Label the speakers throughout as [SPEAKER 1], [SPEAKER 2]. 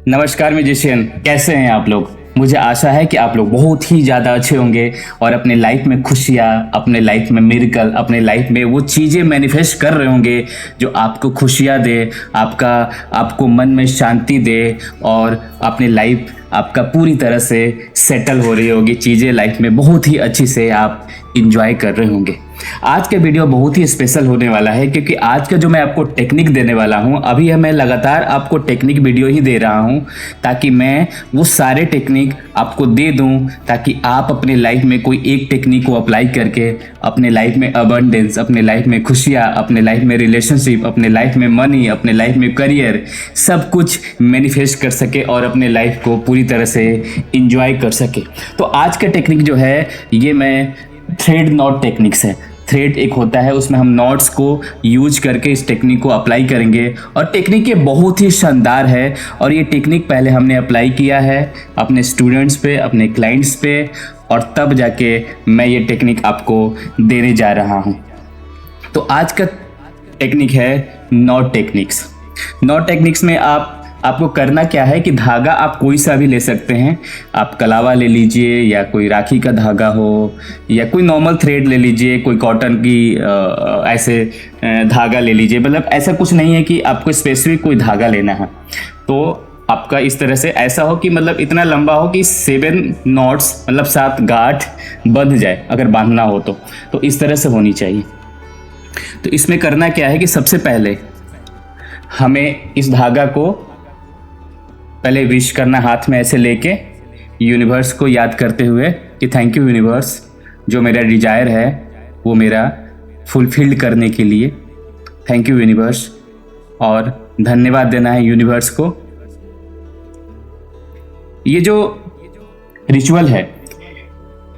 [SPEAKER 1] नमस्कार म्यूजिशियन, कैसे हैं आप लोग। मुझे आशा है कि आप लोग बहुत ही ज़्यादा अच्छे होंगे और अपने लाइफ में खुशियाँ, अपने लाइफ में मिरेकल, अपने लाइफ में वो चीज़ें मैनिफेस्ट कर रहे होंगे जो आपको खुशियाँ दे, आपको मन में शांति दे और अपनी लाइफ आपका पूरी तरह से सेटल हो रही होगी। चीज़ें लाइफ में बहुत ही अच्छी से आप इंजॉय कर रहे होंगे। आज का वीडियो बहुत ही स्पेशल होने वाला है क्योंकि आज का जो मैं आपको टेक्निक देने वाला हूं, अभी मैं लगातार आपको टेक्निक वीडियो ही दे रहा हूं ताकि मैं वो सारे टेक्निक आपको दे दूं ताकि आप अपने लाइफ में कोई एक टेक्निक को अप्लाई करके अपने लाइफ में अबंडेंस, अपने लाइफ में खुशियाँ, अपने लाइफ में रिलेशनशिप, अपने लाइफ में मनी, अपने लाइफ में करियर, सब कुछ मैनिफेस्ट कर सके और अपने लाइफ को पूरी तरह से इंजॉय कर सके। तो आज का टेक्निक जो है ये मैं थ्रेड नॉट टेक्निक्स है। थ्रेड एक होता है, उसमें हम नॉट्स को यूज करके इस टेक्निक को अप्लाई करेंगे और टेक्निक ये बहुत ही शानदार है और ये टेक्निक पहले हमने अप्लाई किया है अपने स्टूडेंट्स पे, अपने क्लाइंट्स पे और तब जाके मैं ये टेक्निक आपको देने जा रहा हूँ। तो आज का टेक्निक है नॉट टेक्निक्स। नॉट टेक्निक्स में आपको करना क्या है कि धागा आप कोई सा भी ले सकते हैं। आप कलावा ले लीजिए या कोई राखी का धागा हो या कोई नॉर्मल थ्रेड ले लीजिए, कोई कॉटन की ऐसे धागा ले लीजिए। मतलब ऐसा कुछ नहीं है कि आपको स्पेसिफिक कोई धागा लेना है। तो आपका इस तरह से ऐसा हो कि मतलब इतना लंबा हो कि 7 नॉट्स मतलब 7 गांठ बंध जाए, अगर बांधना हो तो इस तरह से होनी चाहिए। तो इसमें करना क्या है कि सबसे पहले हमें इस धागा को पहले विश करना, हाथ में ऐसे लेके यूनिवर्स को याद करते हुए कि थैंक यू यूनिवर्स, जो मेरा डिजायर है वो मेरा फुलफिल्ड करने के लिए थैंक यू यूनिवर्स, और धन्यवाद देना है यूनिवर्स को। ये जो रिचुअल है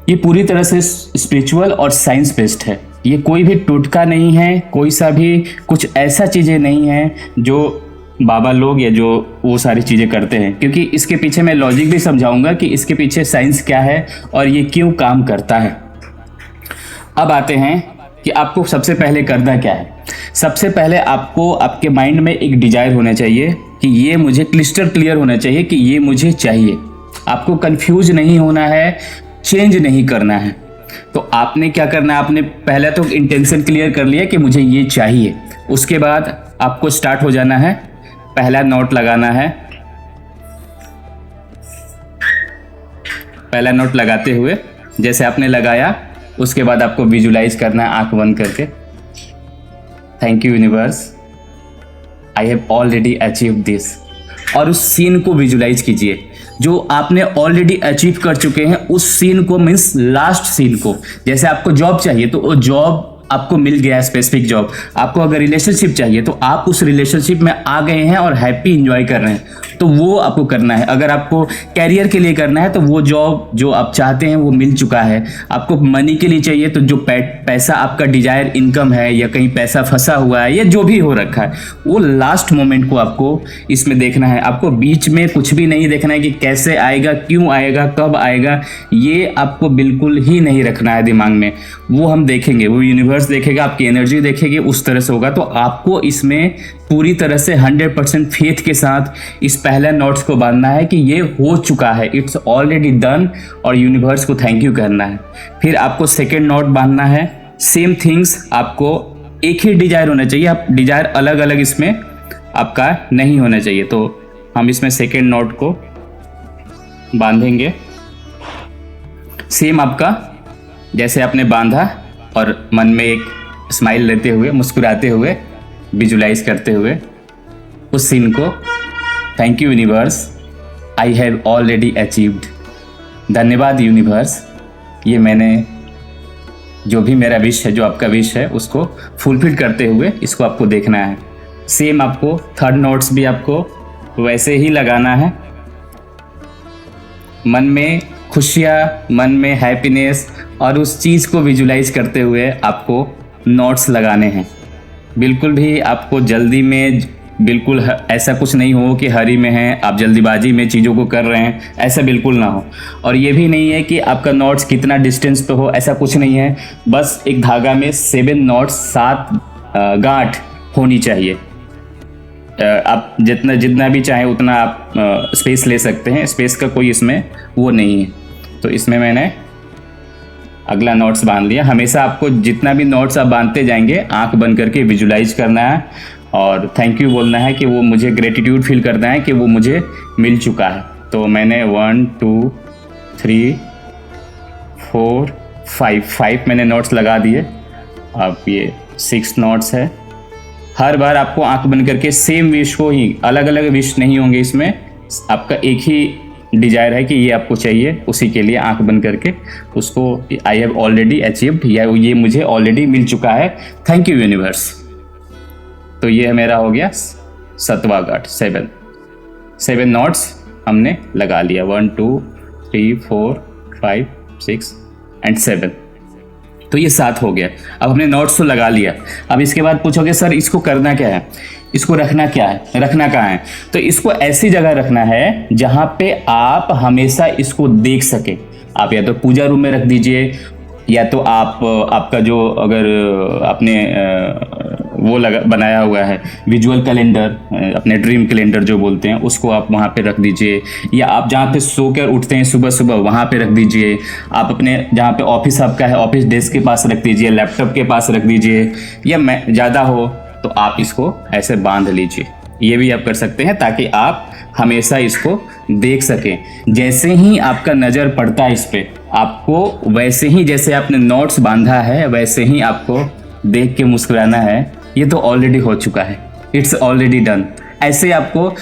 [SPEAKER 1] ये पूरी तरह से स्पिरिचुअल और साइंस बेस्ड है। ये कोई भी टोटका नहीं है, कोई सा भी कुछ ऐसा चीज़ें नहीं है जो बाबा लोग या जो वो सारी चीज़ें करते हैं, क्योंकि इसके पीछे मैं लॉजिक भी समझाऊंगा कि इसके पीछे साइंस क्या है और ये क्यों काम करता है। अब आते हैं कि आपको सबसे पहले करना क्या है। सबसे पहले आपको आपके माइंड में एक डिजायर होना चाहिए कि ये मुझे क्लिस्टर क्लियर होना चाहिए कि ये मुझे चाहिए। आपको कंफ्यूज नहीं होना है, चेंज नहीं करना है। तो आपने क्या करना है, आपने पहले तो इंटेंशन क्लियर कर लिया कि मुझे ये चाहिए। उसके बाद आपको स्टार्ट हो जाना है, पहला नोट लगाना है। पहला नोट लगाते हुए जैसे आपने लगाया, उसके बाद आपको विजुलाइज करना है आंख बंद करके, thank you universe, I have already achieve this. और उस सीन को विजुलाइज कीजिए जो आपने ऑलरेडी अचीव कर चुके हैं। उस सीन को मीन्स लास्ट सीन को। जैसे आपको जॉब चाहिए तो वो जॉब आपको मिल गया है, स्पेसिफिक जॉब। आपको अगर रिलेशनशिप चाहिए तो आप उस रिलेशनशिप में आ गए हैं और हैप्पी एंजॉय कर रहे हैं, तो वो आपको करना है। अगर आपको कैरियर के लिए करना है तो वो जॉब जो आप चाहते हैं वो मिल चुका है। आपको मनी के लिए चाहिए तो जो पैसा आपका डिजायर इनकम है या कहीं पैसा फंसा हुआ है या जो भी हो रखा है, वो लास्ट मोमेंट को आपको इसमें देखना है। आपको बीच में कुछ भी नहीं देखना है कि कैसे आएगा, क्यों आएगा, कब आएगा, ये आपको बिल्कुल ही नहीं रखना है दिमाग में। वो हम देखेंगे, वो यूनिवर्स देखेगा, आपकी एनर्जी देखेगी, उस तरह से होगा। तो आपको इसमें पूरी तरह से 100% फेथ के साथ इस पहले नोट्स को बांधना है कि ये हो चुका है, इट्स ऑलरेडी डन, और यूनिवर्स को थैंक यू करना है। फिर आपको सेकेंड नोट बांधना है। सेम थिंग्स, आपको एक ही डिजायर होना चाहिए। आप डिजायर अलग अलग इसमें आपका नहीं होना चाहिए। तो हम इसमें सेकेंड नोट को बांधेंगे। सेम आपका जैसे आपने बांधा और मन में एक स्माइल लेते हुए, मुस्कुराते हुए, विजुलाइज करते हुए उस सीन को, thank you universe, I have already achieved, धन्यवाद यूनिवर्स, ये मैंने जो भी मेरा विश है, जो आपका विश है, उसको फुलफिल करते हुए इसको आपको देखना है। सेम आपको थर्ड नोट्स भी आपको वैसे ही लगाना है। मन में खुशियाँ, मन में हैप्पीनेस और उस चीज़ को विजुलाइज करते हुए आपको नोट्स लगाने हैं। बिल्कुल भी आपको जल्दी में, बिल्कुल ऐसा कुछ नहीं हो कि हरी में हैं, आप जल्दीबाजी में चीज़ों को कर रहे हैं, ऐसा बिल्कुल ना हो। और ये भी नहीं है कि आपका नोट्स कितना डिस्टेंस पे हो, ऐसा कुछ नहीं है। बस एक धागा में 7 नोट्स, 7 गांठ होनी चाहिए। आप जितना जितना भी चाहें उतना आप स्पेस ले सकते हैं, स्पेस का कोई इसमें वो नहीं है। तो इसमें मैंने अगला नोट्स बांध लिया। हमेशा आपको जितना भी नोट्स आप बांधते जाएंगे आंख बंद करके विजुलाइज करना है और थैंक यू बोलना है कि वो मुझे ग्रेटिट्यूड फील करना है कि वो मुझे मिल चुका है। तो मैंने 1 2 3 4 5 मैंने नोट्स लगा दिए। अब ये 6 नोट्स है। हर बार आपको आंख बंद करके सेम विश को ही, अलग अलग विश नहीं होंगे इसमें, आपका एक ही डिजायर है कि ये आपको चाहिए, उसी के लिए आंख बंद करके उसको आई हैव ऑलरेडी अचीव्ड, या ये मुझे ऑलरेडी मिल चुका है, थैंक यू यूनिवर्स। तो ये मेरा हो गया 7वां गार्ड, 7 नोट्स हमने लगा लिया। 1 2 3 4 5 6 एंड 7। तो ये 7 हो गया। अब हमने नोट्स तो लगा लिया। अब इसके बाद पूछोगे सर इसको करना क्या है, इसको रखना क्या है, रखना कहाँ है? तो इसको ऐसी जगह रखना है जहाँ पे आप हमेशा इसको देख सके। आप या तो पूजा रूम में रख दीजिए, या तो आप आपका जो अगर आपने वो लगा बनाया हुआ है विजुअल कैलेंडर, अपने ड्रीम कैलेंडर जो बोलते हैं, उसको आप वहाँ पे रख दीजिए, या आप जहाँ पे सो कर उठते हैं सुबह सुबह वहाँ पे रख दीजिए। आप अपने जहाँ पे ऑफिस आपका है ऑफिस डेस्क के पास रख दीजिए, लैपटॉप के पास रख दीजिए, या ज़्यादा हो तो आप इसको ऐसे बांध लीजिए। ये भी आप कर सकते हैं ताकि आप हमेशा इसको देख सकें। जैसे ही आपका नज़र पड़ता है इस पर, आपको वैसे ही जैसे आपने नोट्स बांधा है वैसे ही आपको देख के मुस्कुराना है। ये तो ऑलरेडी हो चुका है, इट्स ऑलरेडी डन। ऐसे आपको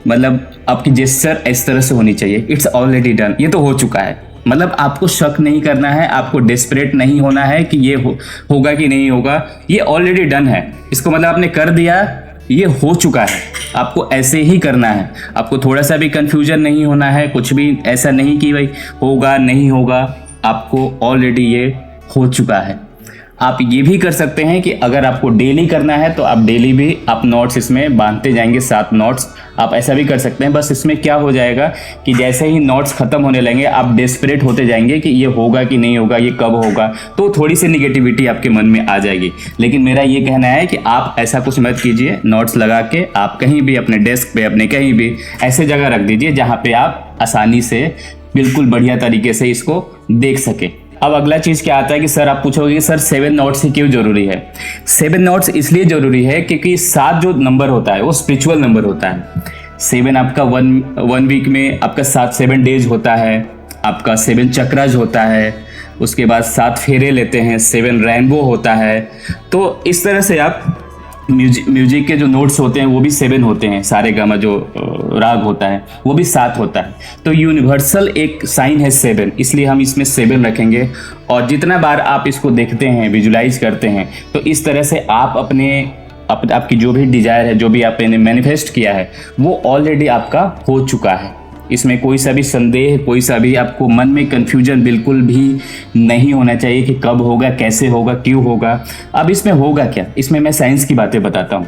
[SPEAKER 1] मतलब आपकी जेस्चर इस तरह से होनी चाहिए, इट्स ऑलरेडी डन, ये तो हो चुका है। मतलब आपको शक नहीं करना है, आपको डेस्परेट नहीं होना है कि ये होगा कि नहीं होगा, ये ऑलरेडी डन है। इसको मतलब आपने कर दिया, ये हो चुका है। आपको ऐसे ही करना है, आपको थोड़ा सा भी कंफ्यूजन नहीं होना है, कुछ भी ऐसा नहीं कि भाई होगा नहीं होगा, आपको ऑलरेडी ये हो चुका है। आप ये भी कर सकते हैं कि अगर आपको डेली करना है तो आप डेली भी आप नोट्स इसमें बांधते जाएंगे, 7 नोट्स। आप ऐसा भी कर सकते हैं। बस इसमें क्या हो जाएगा कि जैसे ही नोट्स खत्म होने लगेंगे आप डेस्परेट होते जाएंगे कि ये होगा कि नहीं होगा, ये कब होगा, तो थोड़ी सी निगेटिविटी आपके मन में आ जाएगी। लेकिन मेरा ये कहना है कि आप ऐसा कुछ मत कीजिए। नोट्स लगा के आप कहीं भी अपने डेस्क पे, अपने कहीं भी ऐसे जगह रख दीजिए जहाँ पे आप आसानी से बिल्कुल बढ़िया तरीके से इसको देख सकें। अब अगला चीज़ क्या आता है कि सर आप पूछोगे कि सर 7 नोट्स ही क्यों जरूरी है? 7 नोट्स इसलिए जरूरी है क्योंकि 7 जो नंबर होता है वो स्पिरिचुअल नंबर होता है। 7 आपका वन वीक में आपका 7 डेज होता है, आपका 7 चक्राज होता है, उसके बाद 7 फेरे लेते हैं, 7 रेनबो होता है। तो इस तरह से आप म्यूजिक के जो नोट्स होते हैं वो भी 7 होते हैं, सारे गामा जो राग होता है वो भी 7 होता है। तो यूनिवर्सल एक साइन है 7, इसलिए हम इसमें 7 रखेंगे। और जितना बार आप इसको देखते हैं, विजुलाइज करते हैं, तो इस तरह से आप आपकी जो भी डिजायर है, जो भी आपने मैनिफेस्ट किया है, वो ऑलरेडी आपका हो चुका है। इसमें कोई सा भी संदेह, कोई सा भी आपको मन में कन्फ्यूजन बिल्कुल भी नहीं होना चाहिए कि कब होगा, कैसे होगा, क्यों होगा। अब इसमें होगा क्या, इसमें मैं साइंस की बातें बताता हूँ।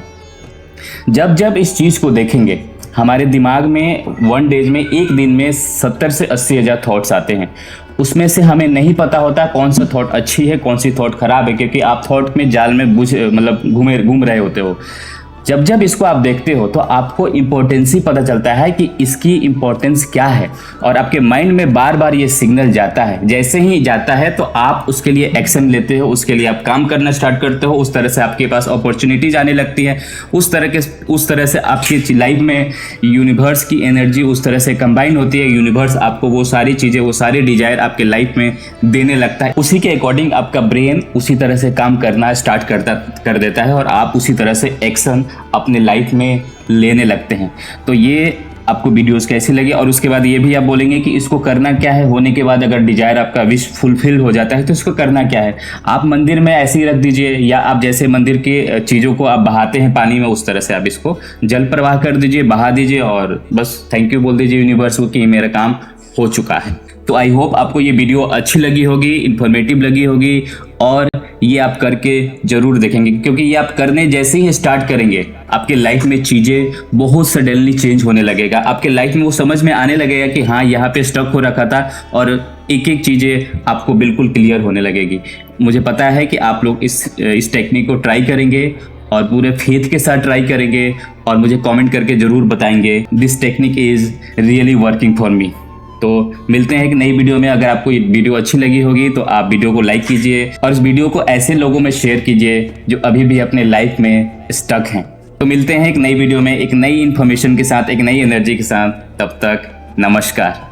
[SPEAKER 1] जब इस चीज़ को देखेंगे, हमारे दिमाग में एक दिन में 70 से 80 हज़ार थॉट्स आते हैं। उसमें से हमें नहीं पता होता कौन सा थॉट अच्छी है, कौन सी थॉट खराब है, क्योंकि आप थॉट में जाल में घूम रहे होते हो। जब इसको आप देखते हो तो आपको इम्पोर्टेंस ही पता चलता है कि इसकी इम्पोर्टेंस क्या है, और आपके माइंड में बार बार ये सिग्नल जाता है। जैसे ही जाता है तो आप उसके लिए एक्शन लेते हो, उसके लिए आप काम करना स्टार्ट करते हो, उस तरह से आपके पास अपॉर्चुनिटीज आने लगती है। उस तरह से आपकी लाइफ में यूनिवर्स की एनर्जी उस तरह से कंबाइन होती है। यूनिवर्स आपको वो सारी चीज़ें, वो सारे डिजायर आपके लाइफ में देने लगता है। उसी के अकॉर्डिंग आपका ब्रेन उसी तरह से काम करना स्टार्ट कर देता है, और आप उसी तरह से एक्शन अपने लाइफ में लेने लगते हैं। तो ये आपको वीडियोस कैसी लगी, और उसके बाद ये भी आप बोलेंगे कि इसको करना क्या है। होने के बाद अगर डिजायर आपका विश फुलफिल हो जाता है तो इसको करना क्या है। आप मंदिर में ऐसे ही रख दीजिए, या आप जैसे मंदिर के चीज़ों को आप बहाते हैं पानी में, उस तरह से आप इसको जल प्रवाह कर दीजिए, बहा दीजिए, और बस थैंक यू बोल दीजिए यूनिवर्स को कि मेरा काम हो चुका है। तो आई होप आपको ये वीडियो अच्छी लगी होगी, इन्फॉर्मेटिव लगी होगी, और ये आप करके ज़रूर देखेंगे, क्योंकि ये आप करने जैसे ही स्टार्ट करेंगे आपके लाइफ में चीज़ें बहुत सडनली चेंज होने लगेगा। आपके लाइफ में वो समझ में आने लगेगा कि हाँ यहाँ पे स्टक हो रखा था, और एक एक चीज़ें आपको बिल्कुल क्लियर होने लगेगी। मुझे पता है कि आप लोग इस टेक्निक को ट्राई करेंगे और पूरे फेथ के साथ ट्राई करेंगे और मुझे कमेंट करके ज़रूर बताएंगे this technique is really working for me. तो मिलते हैं एक नई वीडियो में। अगर आपको ये वीडियो अच्छी लगी होगी तो आप वीडियो को लाइक कीजिए और इस वीडियो को ऐसे लोगों में शेयर कीजिए जो अभी भी अपने लाइफ में स्टक हैं। तो मिलते हैं एक नई वीडियो में एक नई इन्फॉर्मेशन के साथ, एक नई एनर्जी के साथ। तब तक नमस्कार।